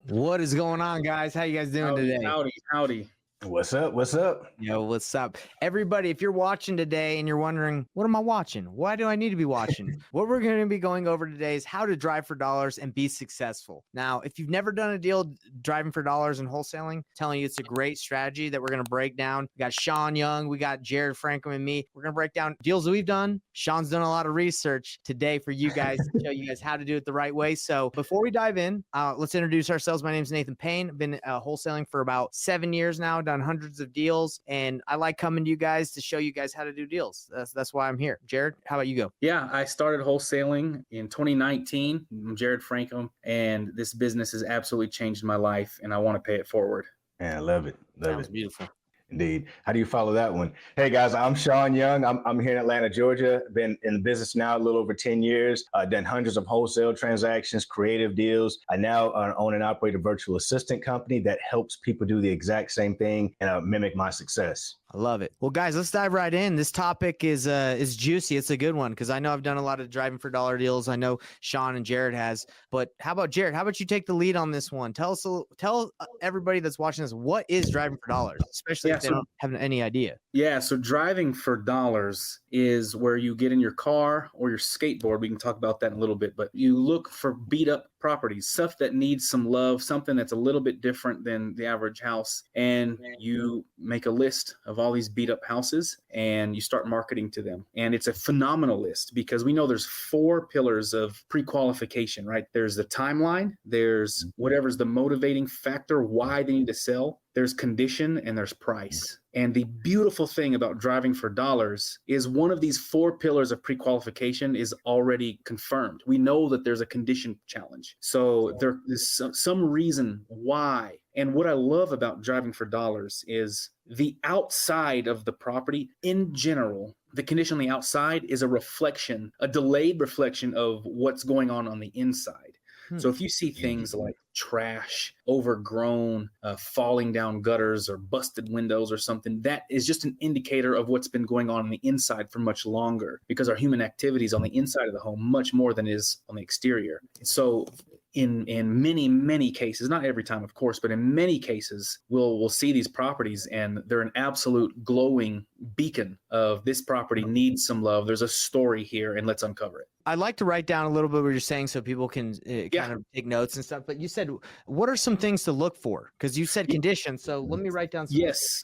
What is going on, guys? How you guys doing today? Howdy. What's up? What's up? Yo, what's up? Everybody, if you're watching today and you're wondering, what am I watching? Why do I need to be watching? What we're going to be going over today is how to drive for dollars and be successful. Now, if you've never done a deal driving for dollars and wholesaling, I'm telling you it's a great strategy that we're going to break down. We got Shaun Young, we got Jarrod, Frankum, and me. We're going to break down deals that we've done. Shaun's done a lot of research today for you guys to show you guys how to do it the right way. So before we dive in, let's introduce ourselves. My name is Nathan Payne. I've been wholesaling for about 7 years now, done hundreds of deals, and I like coming to you guys to show you guys how to do deals. That's why I'm here. Jarrod, how about you go? Yeah, I started wholesaling in 2019. I'm Jarrod Frankum, and this business has absolutely changed my life, and I want to pay it forward. Yeah, I love it. That was beautiful. Indeed. How do you follow that one? Hey guys, I'm Shaun Young. I'm here in Atlanta, Georgia. Been in the business now a little over 10 years. Done hundreds of wholesale transactions, creative deals. I now own and operate a virtual assistant company that helps people do the exact same thing and mimic my success. I love it. Well, guys, let's dive right in. This topic is juicy. It's a good one because I know I've done a lot of driving for dollar deals. I know Shaun and Jarrod has, but how about Jarrod? How about you take the lead on this one? Tell everybody that's watching this, what is driving for dollars, especially if they don't have any idea. Yeah, so driving for dollars is where you get in your car or your skateboard. We can talk about that in a little bit, but you look for beat up properties, stuff that needs some love, something that's a little bit different than the average house. And you make a list of all these beat up houses and you start marketing to them. And it's a phenomenal list because we know there's 4 pillars of pre-qualification, right? There's the timeline, there's whatever's the motivating factor, why they need to sell. There's condition and there's price. And the beautiful thing about driving for dollars is one of these 4 pillars of pre-qualification is already confirmed. We know that there's a condition challenge. So there is some reason why. And what I love about driving for dollars is the outside of the property in general. The condition on the outside is a reflection, a delayed reflection of what's going on the inside. So if you see things like trash, overgrown, falling down gutters or busted windows or something, that is just an indicator of what's been going on the inside for much longer because our human activity is on the inside of the home much more than is on the exterior. So in many cases, not every time, of course, but in many cases, we'll see these properties and they're an absolute glowing beacon of this property needs some love. There's a story here and let's uncover it. I'd like to write down a little bit what you're saying so people can kind of take notes and stuff. But you said, what are some things to look for? Because you said conditions. So let me write down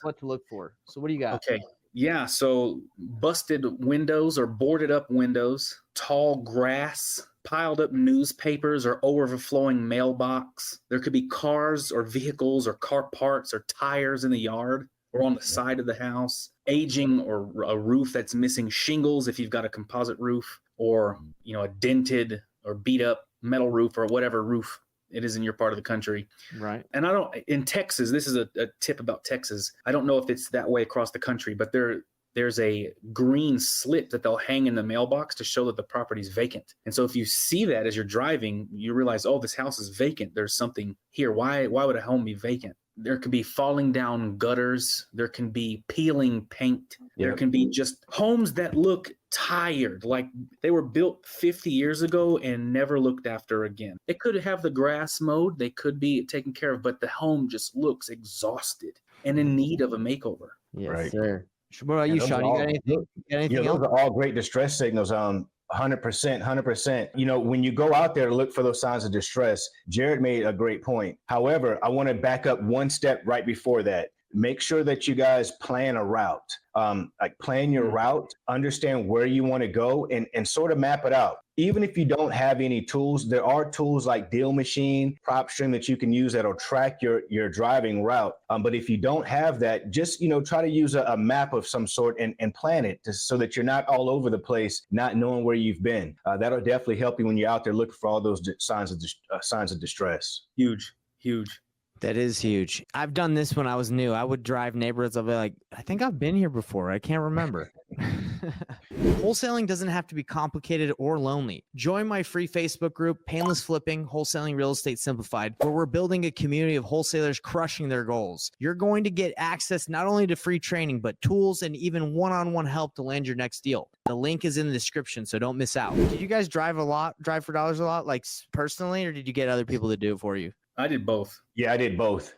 what to look for. So what do you got? Okay. Yeah. So busted windows or boarded up windows, tall grass, piled up newspapers or overflowing mailbox. There could be cars or vehicles or car parts or tires in the yard or on the side of the house, aging or a roof that's missing shingles if you've got a composite roof, or a dented or beat up metal roof or whatever roof it is in your part of the country. Right. And in Texas, this is a tip about Texas. I don't know if it's that way across the country, but there's a green slip that they'll hang in the mailbox to show that the property's vacant. And so if you see that as you're driving, you realize, oh, this house is vacant. There's something here. Why would a home be vacant? There could be falling down gutters. There can be peeling paint. There can be just homes that look tired, like they were built 50 years ago and never looked after again. They could have the grass mowed. They could be taken care of, but the home just looks exhausted and in need of a makeover. Yes, right. Sir. What about you, Shaun? You got anything else? Those are all great distress signals. 100%. When you go out there to look for those signs of distress, Jarrod made a great point. However, I want to back up one step right before that. Make sure that you guys plan a route. Plan your route, understand where you want to go and sort of map it out. Even if you don't have any tools, there are tools like Deal Machine, PropStream that you can use that'll track your driving route. But if you don't have that, just, try to use a map of some sort and plan it so that you're not all over the place, not knowing where you've been. That'll definitely help you when you're out there looking for all those signs of distress. Huge. That is huge. I've done this when I was new. I would drive neighborhoods. I'll be like, I think I've been here before. I can't remember. Wholesaling doesn't have to be complicated or lonely. Join my free Facebook group, Payneless Flipping, Wholesaling Real Estate Simplified, where we're building a community of wholesalers crushing their goals. You're going to get access not only to free training, but tools and even one-on-one help to land your next deal. The link is in the description, so don't miss out. Did you guys drive for dollars a lot, like personally, or did you get other people to do it for you? I did both. Yeah, I did both.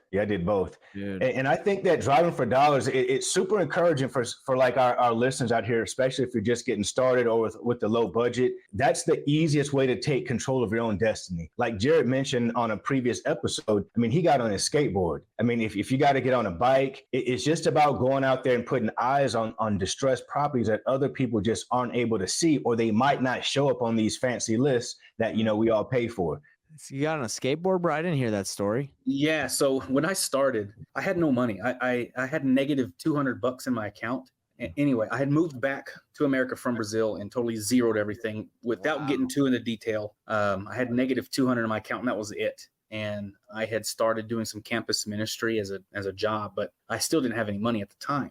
Dude. And I think that driving for dollars, it's super encouraging for like our listeners out here, especially if you're just getting started or with the low budget. That's the easiest way to take control of your own destiny. Like Jarrod mentioned on a previous episode, I mean, he got on his skateboard. I mean, if you got to get on a bike, it's just about going out there and putting eyes on distressed properties that other people just aren't able to see, or they might not show up on these fancy lists that, we all pay for. So you got on a skateboard, bro? I didn't hear that story. Yeah. So when I started, I had no money. I had negative $200 in my account. Anyway, I had moved back to America from Brazil and totally zeroed everything without getting too into detail. I had negative 200 in my account, and that was it. And I had started doing some campus ministry as a job, but I still didn't have any money at the time.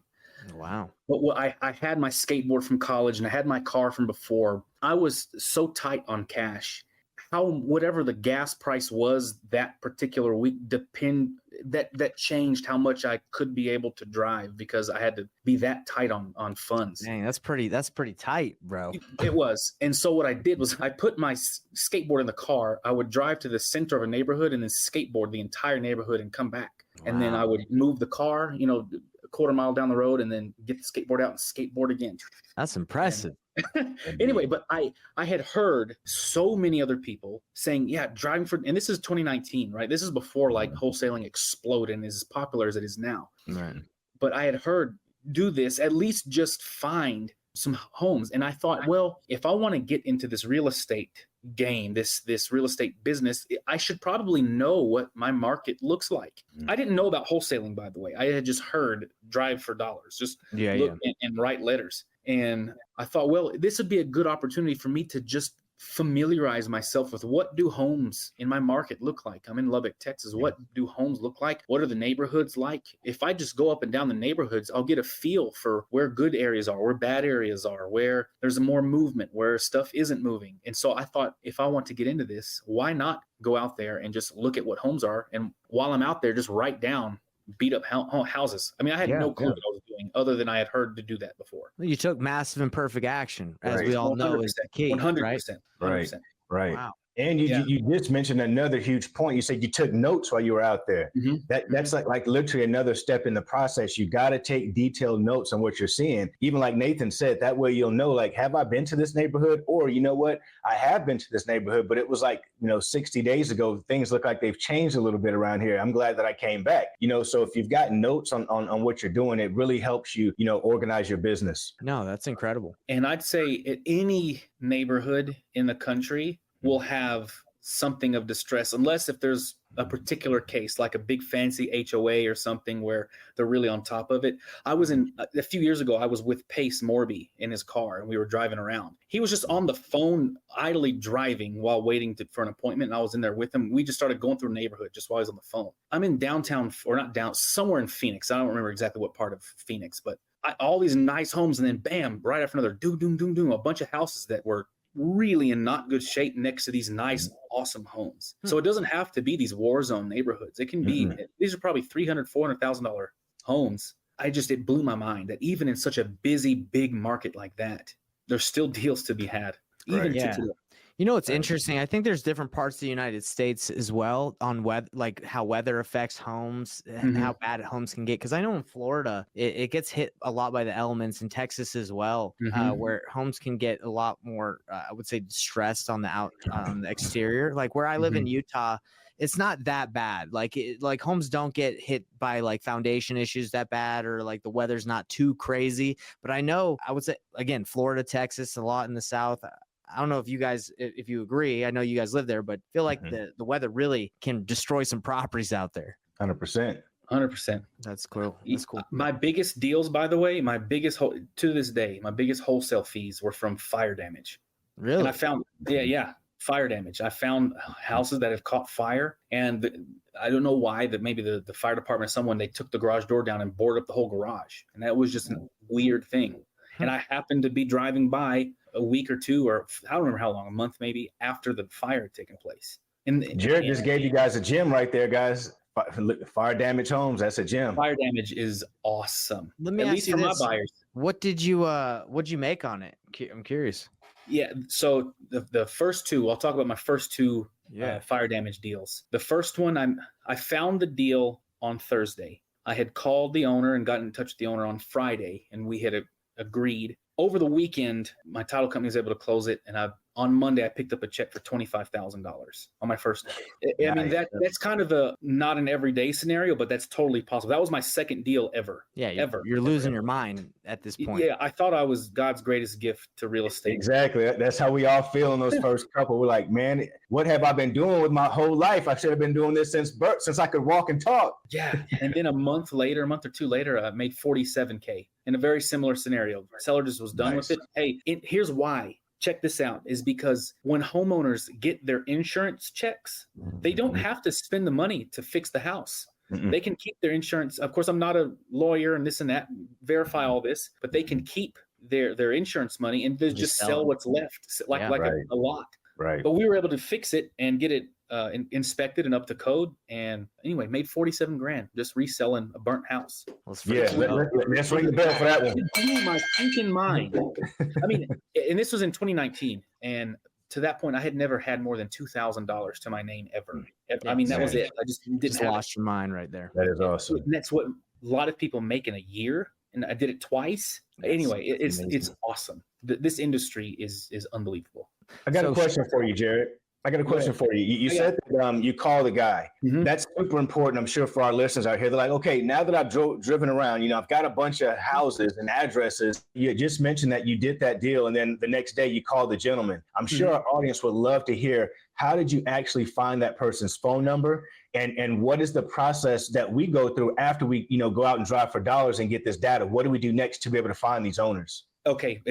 Wow. But I had my skateboard from college and I had my car from before. I was so tight on cash. Whatever the gas price was that particular week that changed how much I could be able to drive, because I had to be that tight on funds. Dang, that's pretty tight, bro. It was. And so what I did was I put my skateboard in the car. I would drive to the center of a neighborhood and then skateboard the entire neighborhood and come back. Wow. And then I would move the car, a quarter mile down the road, and then get the skateboard out and skateboard again. That's impressive. Anyway, but I had heard so many other people saying, yeah, driving for, and this is 2019, right? This is before like wholesaling exploded and is as popular as it is now. Right. But I had heard, do this, at least just find some homes. And I thought, well, if I want to get into this real estate game, this real estate business, I should probably know what my market looks like. I didn't know about wholesaling, by the way. I had just heard drive for dollars, just look and write letters. And I thought, well, this would be a good opportunity for me to just familiarize myself with what do homes in my market look like. I'm in Lubbock, Texas. What do homes look like? What are the neighborhoods like? If I just go up and down the neighborhoods, I'll get a feel for where good areas are, where bad areas are, where there's more movement, where stuff isn't moving. And so I thought, if I want to get into this, why not go out there and just look at what homes are? And while I'm out there, just write down beat up houses. I mean, I had no clue what I was doing, other than I had heard to do that before. Well, you took massive and perfect action, as we all know is the key. 100%. Right. Wow. And you just mentioned another huge point. You said you took notes while you were out there. That's like literally another step in the process. You got to take detailed notes on what you're seeing. Even like Nathan said, that way you'll know, like, have I been to this neighborhood? Or, you know what, I have been to this neighborhood, but it was like, 60 days ago. Things look like they've changed a little bit around here. I'm glad that I came back. So if you've got notes on what you're doing, it really helps you, organize your business. No, that's incredible. And I'd say at any neighborhood in the country will have something of distress, unless if there's a particular case, like a big fancy HOA or something where they're really on top of it. A few years ago, I was with Pace Morby in his car and we were driving around. He was just on the phone, idly driving while waiting for an appointment. And I was in there with him. We just started going through a neighborhood just while I was on the phone. I'm in downtown, or not down, somewhere in Phoenix. I don't remember exactly what part of Phoenix, but all these nice homes. And then bam, right after another, doom, a bunch of houses that were really in not good shape next to these nice, awesome homes. So it doesn't have to be these war zone neighborhoods. It can be, these are probably $300,000, $400,000 homes. It blew my mind that even in such a busy, big market like that, there's still deals to be had. Even today. It's interesting. I think there's different parts of the United States as well on like how weather affects homes and how bad homes can get. Because I know in Florida, it gets hit a lot by the elements, in Texas as well, where homes can get a lot more, I would say, stressed on the exterior. Like where I live in Utah, it's not that bad. Like homes don't get hit by like foundation issues that bad, or like the weather's not too crazy. But I would say, again, Florida, Texas, a lot in the South. I don't know if you guys, if you agree, I know you guys live there, but feel like the weather really can destroy some properties out there. 100%. 100%. That's cool. That's cool. My biggest deals, by the way, to this day, my biggest wholesale fees were from fire damage. Really? And I found, fire damage. I found houses that have caught fire, and I don't know why, that maybe the fire department, they took the garage door down and boarded up the whole garage. And that was just a weird thing. And I happened to be driving by a week or two, or I don't remember how long, a month maybe, after the fire had taken place. And Jarrod just gave you guys a gem right there, guys. Fire damage homes, that's a gem. Fire damage is awesome. Let me ask you this. My buyers. What'd you make on it? I'm curious. Yeah, so the first two, I'll talk about my first two fire damage deals. The first one, I found the deal on Thursday. I had called the owner and gotten in touch with the owner on Friday, and we had agreed. Over the weekend, my title company was able to close it, and on Monday I picked up a check for $25,000 on my first. I mean that's kind of not an everyday scenario, but that's totally possible. That was my second deal ever. Yeah, ever. You're losing your mind at this point. Yeah, I thought I was God's greatest gift to real estate. Exactly. That's how we all feel in those first couple. We're like, man, what have I been doing with my whole life? I should have been doing this since birth, since I could walk and talk. Yeah, and then a month or two later, I made $47K in a very similar scenario. Seller just was done with it. Hey, here's why. Check this out, is because when homeowners get their insurance checks, they don't have to spend the money to fix the house. They can keep their insurance. Of course, I'm not a lawyer and this and that, verify all this, but they can keep their insurance money and just sell what's left, like a lot. Right. But we were able to fix it and get it inspected and up to code. And anyway, made 47 grand just reselling a burnt house. Let's ring the bell for that one. It blew my freaking mind. I mean, and this was in 2019. And to that point, I had never had more than $2,000 to my name ever. I mean, that was it. I just didn't lost your mind right there. That is awesome. And that's what a lot of people make in a year. And I did it twice. Anyway, it's awesome. This industry is unbelievable. I got a question for you, Jarrod. I got a question for you. You said that you call the guy. That's super important, I'm sure, for our listeners out here. They're like, okay, now that I've driven around, I've got a bunch of houses and addresses. You just mentioned that you did that deal, and then the next day you called the gentleman. I'm sure our audience would love to hear, how did you actually find that person's phone number? And what is the process that we go through after we, go out and drive for dollars and get this data? What do we do next to be able to find these owners? Okay,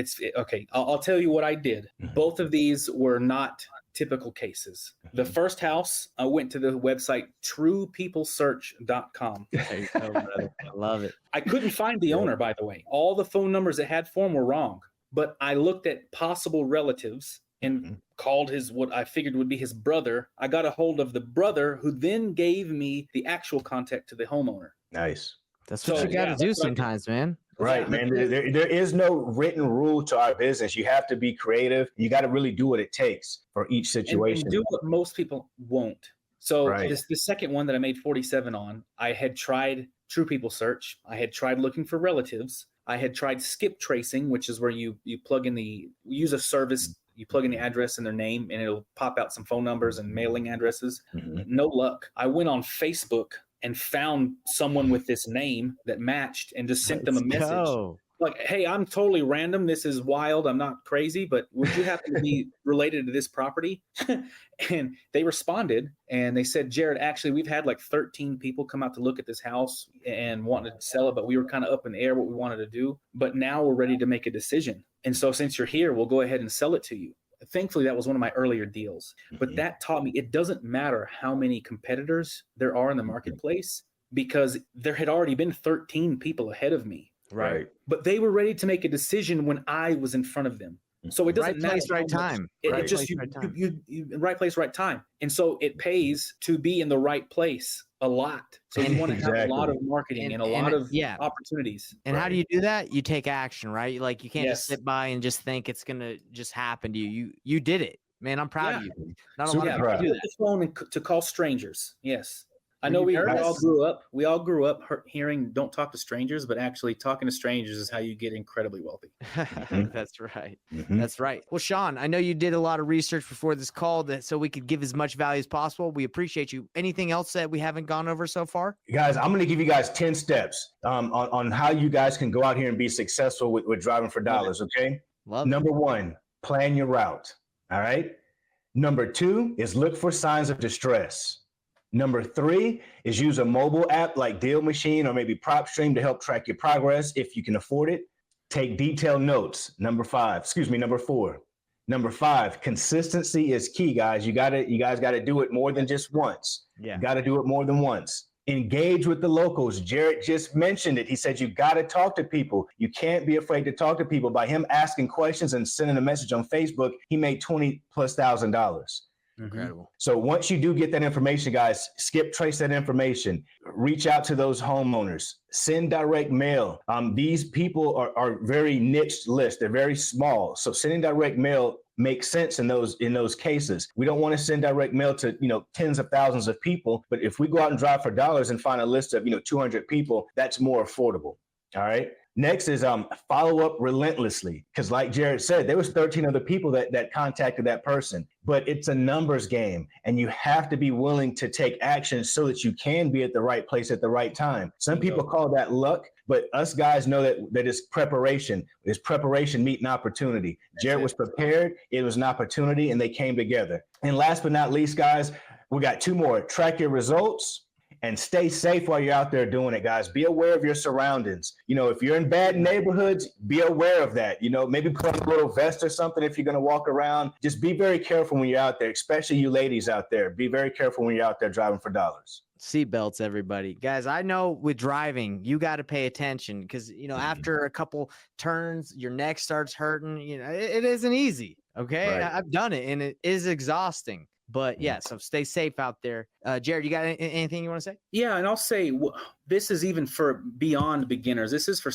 I'll tell you what I did. Both of these were not typical cases. The first house, I went to the website truepeoplesearch.com. There you go, brother. I love it. I couldn't find the owner, by the way. All the phone numbers it had for him were wrong. But I looked at possible relatives and called what I figured would be his brother. I got a hold of the brother, who then gave me the actual contact to the homeowner. Nice. That's what you got to do sometimes, man. Right, man. There is no written rule to our business. You have to be creative. You got to really do what it takes for each situation. And do what most people won't. So the second one that I made 47 on, I had tried True People Search. I had tried looking for relatives. I had tried skip tracing, which is where you plug in use a service. You plug in the address and their name, and it'll pop out some phone numbers and mailing addresses. No luck. I went on Facebook and found someone with this name that matched and just sent them a message. Like, hey, I'm totally random. This is wild. I'm not crazy, but would you happen to be related to this property? And they responded and they said, Jarrod, actually, we've had like 13 people come out to look at this house and wanted to sell it, but we were kind of up in the air what we wanted to do. But now we're ready to make a decision. And so since you're here, we'll go ahead and sell it to you. Thankfully, that was one of my earlier deals. But that taught me it doesn't matter how many competitors there are in the marketplace, because there had already been 13 people ahead of me. Right. But they were ready to make a decision when I was in front of them. So it doesn't matter. Right time. It just you right place, right time. And so it pays to be in the right place a lot. So you want to have a lot of marketing and a lot of opportunities. And how do you do that? You take action, right? You can't just sit by and just think it's going to just happen to you. You did it, man. I'm proud of you. Not a lot of people do that. The phone to call strangers. Yes. I know we all grew up hearing don't talk to strangers, but actually talking to strangers is how you get incredibly wealthy. That's right. That's right. Well, Shaun, I know you did a lot of research before this call so we could give as much value as possible. We appreciate you. Anything else that we haven't gone over so far? Guys, I'm going to give you guys 10 steps on how you guys can go out here and be successful with driving for dollars. Okay. Number 1, plan your route. All right. Number 2 is look for signs of distress. Number 3 is use a mobile app like Deal Machine or maybe PropStream to help track your progress if you can afford it. Take detailed notes. Number 4. Number 5, consistency is key, guys. You guys got to do it more than just once. You got to do it more than once. Engage with the locals. Jarrod just mentioned it. He said you got to talk to people. You can't be afraid to talk to people. By him asking questions and sending a message on Facebook, he made $20,000+. Incredible. So once you do get that information, guys, skip trace that information, reach out to those homeowners, send direct mail. These people are very niche list. They're very small. So sending direct mail make sense in those cases. We don't want to send direct mail to, tens of thousands of people, but if we go out and drive for dollars and find a list of, 200 people, that's more affordable. All right. Next is follow up relentlessly, because like Jarrod said, there was 13 other people that contacted that person, but it's a numbers game, and you have to be willing to take action so that you can be at the right place at the right time. Some people call that luck, but us guys know that it's preparation. It's preparation meeting opportunity. Jarrod was prepared. It was an opportunity, and they came together. And last but not least, guys, we got 2 more. Track your results. And stay safe while you're out there doing it, guys. Be aware of your surroundings. If you're in bad neighborhoods, be aware of that. Maybe put on a little vest or something if you're going to walk around. Just be very careful when you're out there, especially you ladies out there. Be very careful when you're out there driving for dollars. Seatbelts, everybody. Guys, I know with driving, you got to pay attention because, after a couple turns, your neck starts hurting. It isn't easy. Okay. Right. I've done it and it is exhausting. But yeah, so stay safe out there. Jarrod, you got anything you want to say? Yeah, and I'll say this is even for beyond beginners. This is for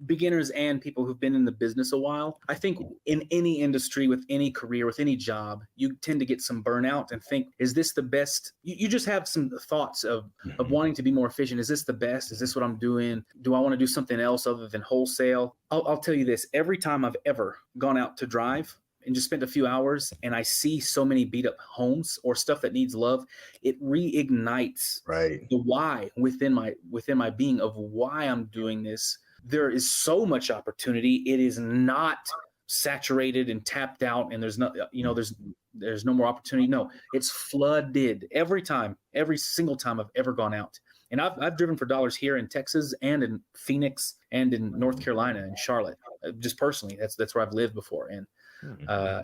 beginners and people who've been in the business a while. I think in any industry, with any career, with any job, you tend to get some burnout and think, is this the best? You just have some thoughts of wanting to be more efficient. Is this the best? Is this what I'm doing? Do I want to do something else other than wholesale? I'll tell you this. Every time I've ever gone out to drive and just spent a few hours and I see so many beat up homes or stuff that needs love, it reignites the why within my being of why I'm doing this. There is so much opportunity. It is not saturated and tapped out and there's no more opportunity. No, it's flooded every single time I've ever gone out. And I've driven for dollars here in Texas and in Phoenix and in North Carolina and Charlotte, just personally. That's where I've lived before. And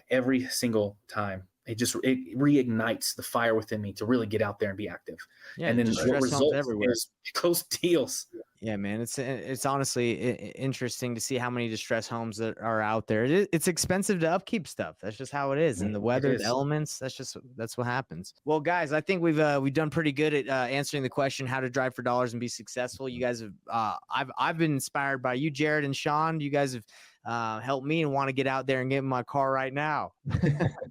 every single time it reignites the fire within me to really get out there and be active. Yeah, and then what results everywhere is close deals. Yeah, man, it's honestly interesting to see how many distress homes that are out there. It's expensive to upkeep stuff. That's just how it is. And the weather, the elements, that's what happens. Well, guys, I think we've done pretty good at answering the question how to drive for dollars and be successful. You guys have I've been inspired by you, Jarrod and Shaun. You guys have helped me and want to get out there and get in my car right now.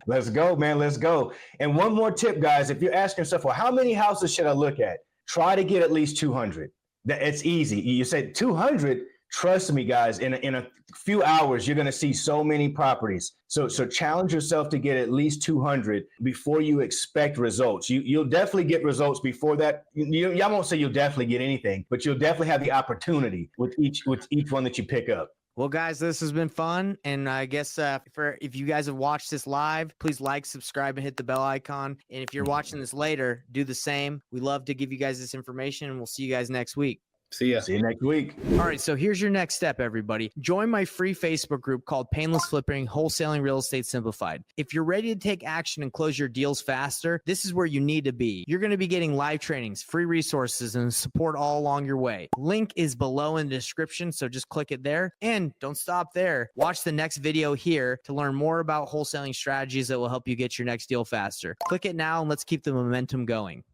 Let's go, man. Let's go. And one more tip, guys. If you're asking yourself, well, how many houses should I look at? Try to get at least 200. It's easy. You said 200. Trust me, guys, in a few hours, you're going to see so many properties. So challenge yourself to get at least 200 before you expect results. You'll definitely get results before that. Y'all won't say you'll definitely get anything, but you'll definitely have the opportunity with each one that you pick up. Well, guys, this has been fun. And I guess if you guys have watched this live, please like, subscribe, and hit the bell icon. And if you're watching this later, do the same. We love to give you guys this information, and we'll see you guys next week. See ya. See you next week. All right, so here's your next step, everybody. Join my free Facebook group called Payneless Flipping Wholesaling Real Estate Simplified. If you're ready to take action and close your deals faster, this is where you need to be. You're going to be getting live trainings, free resources, and support all along your way. Link is below in the description, so just click it there. And don't stop there. Watch the next video here to learn more about wholesaling strategies that will help you get your next deal faster. Click it now, and let's keep the momentum going.